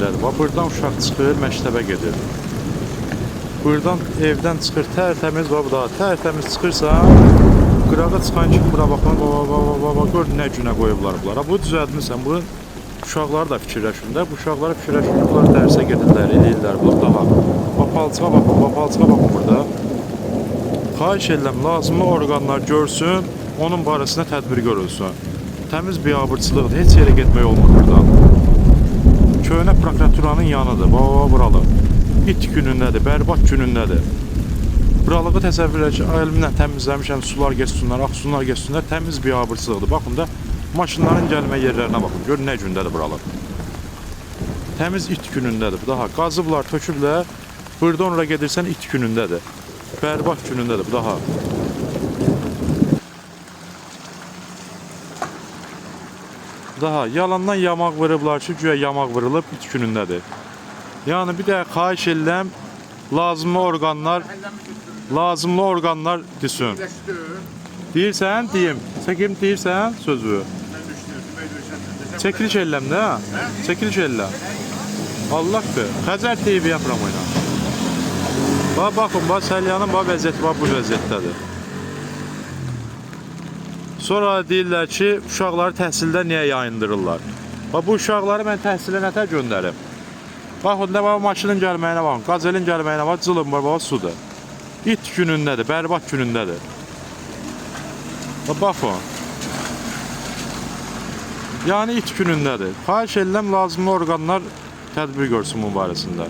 günündədir. Bax, buradan uşaq çıxır, məktəbə gedir. Buradan evdən çıxır, tərtəmiz, bax, bu da tərtəmiz çıxırsan, qırağa çıxan kimi bura baxın, gör nə günə qoyublar bunlara. Bu düzəltmirsən, bu uşaqları da fikirləşirlər. Bu uşaqlara fikirləşirlər, bunlar dərsə gedirlər, eləyirlər, bunlar daha. Bax, palçığa baxın burada. Xahiş edirəm, lazımlı orqanlar görsün, onun barəsində tədbir görülsün. Təmiz biabırçılıqdır, heç yerə getmək olmur buradan. Köhnə prokuraturanın yanıdır, buralı. İt günündədir, bərbad günündədir. Buralığı təsəvvür edək ki, əlimlə təmizləmişəm, sular geçsinlər, axsunlar geçsinlər, təmiz biabırçılıqdır. Baxın da, maşınların gəlmə yerlərinə baxın, gör nə gündədir buralı. Təmiz it günündədir, daha qazıblar, töküblər, buradan oraya gedirsən it günündədir. Bərbad günündədir, daha. Daha yalandan yamaq vırıblar ki, güya yamaq vırılıb it günündədir. Yəni bir də xahiş edirəm, lazımlı orqanlar desin. Deyirsən, deyim. Çəkim deyirsən sözü. Çəkiliş edirəm də, çəkiliş edirəm. Allahdır, Xəzər TV yapıram oyna. Baxın, Səlyanın vəziyyəti bu vəziyyətdədir. Sonra deyirlər ki, uşaqları təhsildə niyə yayındırırlar? Bu uşaqları mən təhsilə nətər göndərim? Baxın, maşının gəlməyinə baxın, qazelin gəlməyinə baxın, cılım var, sudur. İt günündədir, bərbad günündədir. Baxın. Yəni it günündədir. Xahiş edirəm, lazımlı orqanlar tədbir görsün bu barəsində.